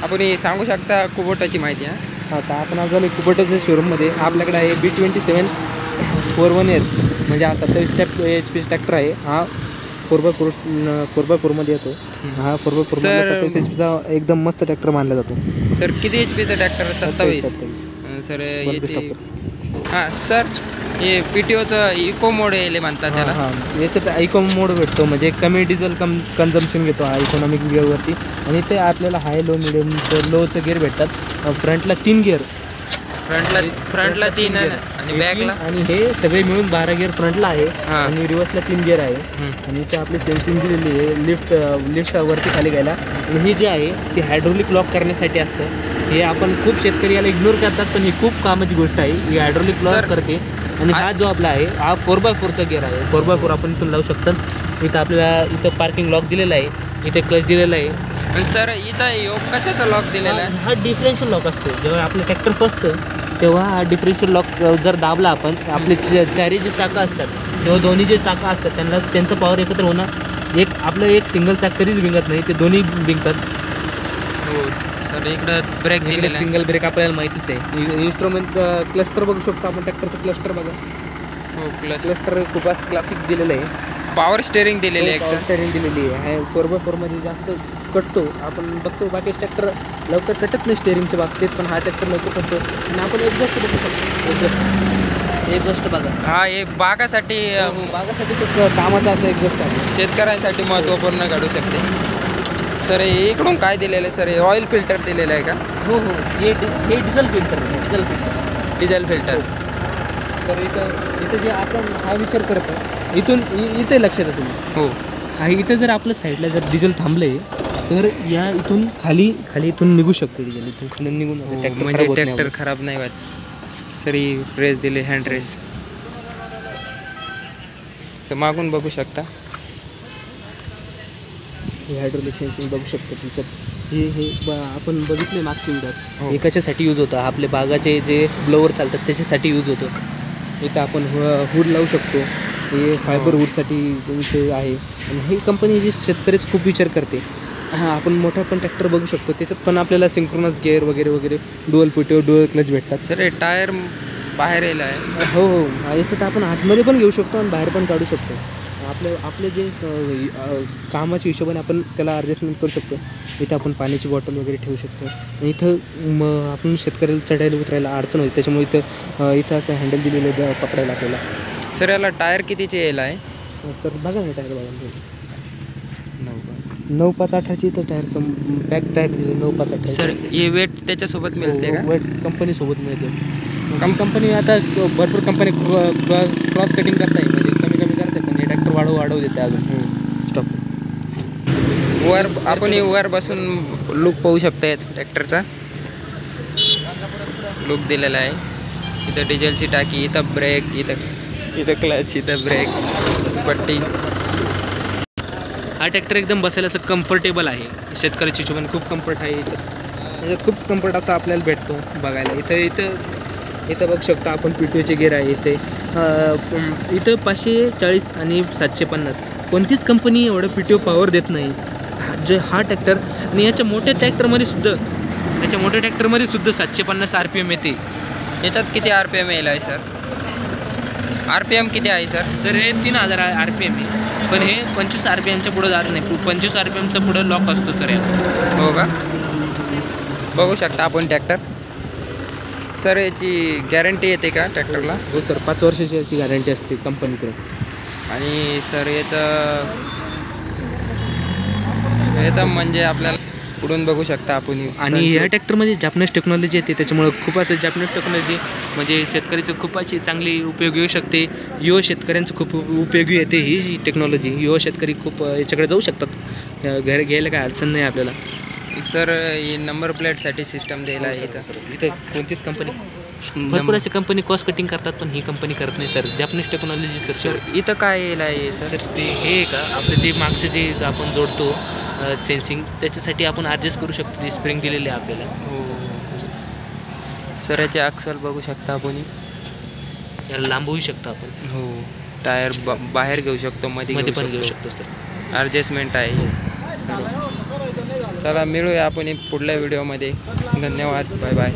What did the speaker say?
आपण हे सांगू शकता कुबोटाची माहिती आहे. आता आपण आज झालो कुबोटाच्या शोरूममध्ये. आपल्याकडे आहे B27 41S म्हणजे हा 27 HP ट्रॅक्टर आहे. हा 4x4 येतो. हा 4x4 27 HPचा एकदम मस्त ट्रॅक्टर मानला जातो. सर किती HPचा ट्रॅक्टर? 27. सर हां सर हे PTOचं इको मोड यायले म्हणतात त्याला. हां याच्यात इको मोड भेटतो म्हणजे कमी डिझेल कन्झम्पशन घेतो हा इकॉनॉमिक गिअरवरती. आणि ते आपल्याला हाय लो मिडियम लोचं गिअर भेटतात. फ्रंटला 3 गिअर, फ्रंटला 3 आणि बॅकला, आणि हे सगळे मिळून 12 गिअर फ्रंटला आहे आणि रिव्हर्सला 3 गिअर आहे. आणि ते आपली सेन्सिंग दिलेली आहे लिफ्ट वरती खाली घ्यायला. आणि हे जे आहे ते हायड्रोलिक लॉक करण्यासाठी असतं. हे आपण खूप शेतकरी याला इग्नोर करतात, पण ही खूप कामाची गोष्ट आहे. ही हायड्रोलिक लॉक करते. आणि हा जो आपला आहे हा 4x4चा गिअर आहे. 4x4 आपण इथून लावू शकतो. इथं आपल्याला इथं पार्किंग लॉक दिलेला आहे, इथे क्लच दिलेला आहे. सर इथं कशाचा लॉक दिलेला आहे? हा डिफरेन्शियल लॉक असतो. जेव्हा आपलं ट्रॅक्टर फसतं तेव्हा हा डिफरेन्शियल लॉक जर दाबला आपण, आपले चारी जे चाकं असतात तेव्हा दोन्ही जे चाकं असतात त्यांचं पॉवर एकत्र होणं, आपलं एक सिंगल चाक कधीच भिंगत नाही, ते दोन्ही भिंगतात. हो सर. इकडं ब्रेक दिलेला, सिंगल ब्रेक आपल्याला माहितीच आहे. इन्स्ट्रुमेंट क्लस्टर बघू शकतो आपण. ट्रॅक्टरचं क्लस्टर बघा. हो क्लस्टर खूपच क्लासिक दिलेलं आहे. पॉवर स्टेअरिंग दिलेली आहे. स्टेअरिंग दिलेली आहे. 4x4मध्ये जास्त कटतो. आपण बघतो बाकी ट्रॅक्टर लवकर कटत नाही स्टेअरिंगच्या बाबतीत, पण हा ट्रॅक्टर लवकर कटतो. आणि आपण एक्झॉस्ट बघू शकतो. एक्झॉस्ट बघा. हा हे बागासाठी खूप कामाचा असं एक्झॉस्ट आहे. शेतकऱ्यांसाठी महत्त्वपूर्ण घडू शकते. सर इकडून काय दिलेलं आहे? सर हे ऑइल फिल्टर दिलेलं आहे का? हो. हे डिझेल फिल्टर. Diesel filter. तर इथं जे आपण हा विचार करतो इथे लक्षात येतो. हो. इथं जर आपल्या साईडला जर डिझेल थांबले तर या इथून खाली इथून निघू शकते डिझेल. इथून खाली निघून म्हणजे ट्रॅक्टर खराब नाही होत. सर ही रेस दिली, हँड रेस. तर मागून बघू शकता. हे हायड्रोलिक सेन्सिंग बघू शकतो त्याच्यात. हे आपण बघितले मागच्या व्हिडिओत. हे कशासाठी यूज होतं? आपले बागाचे जे ब्लोअर चालतात त्याच्यासाठी यूज होतं. इथं आपण हुड लावू शकतो. हे फायबर हुडसाठी इथे आहे. आणि ही कंपनी जी शेतकरीच खूप विचार करते. आपण मोठा पण ट्रॅक्टर बघू शकतो. त्याच्यात पण आपल्याला सिंक्रोनस गिअर वगैरे डुअल PTO डुअल क्लच भेटतात. सर हे टायर बाहेर येईल आहे. हो. याच्यात आपण आतमध्ये पण घेऊ शकतो आणि बाहेर पण काढू शकतो. आपले जे कामाच्या हिशोबाने आपण त्याला ॲडजस्टमेंट करू शकतो. इथं आपण पाण्याची बॉटल वगैरे ठेवू शकतो. आणि इथं आपण शेतकऱ्याला चढायला उतरायला अडचण होती, त्याच्यामुळे इथं असं हँडल दिलेलं पकडायला आपल्याला. सर याला टायर कितीचे येईल आहे? सर बघा ना टायर बघा. 9.5-18ची इथं टायरचं बॅक टायर दिले 9.5-18. सर हे वेट त्याच्यासोबत मिळते का? वेट कंपनीसोबत मिळते. कंपनी आता भरपूर कंपनी क्रॉस कटिंग करताय, म्हणजे कमी करते, पण हे ट्रॅक्टर वाढवू देते अजून. स्टॉप. आपण वर बसून लुक पाहू शकता याचा ट्रॅक्टरचा. लुक दिलेला आहे. इथं डिझेलची टाकी, इथं ब्रेक, इथं क्लच, इथं ब्रेक पट्टी. हा ट्रॅक्टर एकदम बसायला असं कम्फर्टेबल आहे. शेतकऱ्याच्या हिशोबाने खूप कम्फर्ट आहे याच्यात खूप कम्फर्ट असा आपल्याला भेटतो बघायला. इथं बघू शकता आपण PTOचे गिअर आहे. इथं 540 आणि 750 कोणतीच कंपनी एवढं PTO पॉवर देत नाही. हा ट्रॅक्टर. आणि याच्या मोठ्या ट्रॅक्टरमध्ये सुद्धा 750 RPM येते. याच्यात किती RPM येईल आहे सर? RPM किती आहे सर? सर हे 3000 RPM आहे, पण हे 25 RPMच्या पुढं जात नाही. 25 RPMचा पुढं लॉक असतो सर याला. हो का? बघू शकता आपण ट्रॅक्टर. सर याची गॅरंटी येते का ट्रॅक्टरला? हो सर, 5 वर्षाची याची गॅरंटी असते कंपनीकडून. आणि सर याचं म्हणजे आपल्याला पुढून बघू शकता आपण. आणि ह्या ट्रॅक्टरमध्ये जापनीज टेक्नॉलॉजी येते, त्याच्यामुळं खूप असं जापनीज टेक्नॉलॉजी म्हणजे शेतकरीचं खूप अशी चांगली उपयोगी येऊ शकते. युवा शेतकऱ्यांचं खूप उपयोगी येते ही जी टेक्नॉलॉजी. युवा शेतकरी खूप याच्याकडे जाऊ शकतात. घर घ्यायला काय अडचण नाही आपल्याला. सर ही नंबर प्लेटसाठी सिस्टम द्यायला आहे इथं कोणतीच कंपनी. भरपूर अशी कंपनी कॉस्ट कटिंग करतात, पण ही कंपनी करत नाही सर. Japanese technology sir. इथं काय येईल आहे सर? ते हे आहे का आपलं जे मागचं जे आपण जोडतो सेन्सिंग, त्याच्यासाठी आपण ॲडजस्ट करू शकतो. ती स्प्रिंग दिलेली आहे आपल्याला. हो सर. याचे अक्सल बघू शकता आपण. याला लांबवू शकतो आपण. हो. टायर बाहेर घेऊ शकतो, मध्ये पण घेऊ शकतो सर. ॲडजस्टमेंट आहे सर. चला मिळूया आपण पुढल्या व्हिडिओमध्ये. धन्यवाद. Bye bye.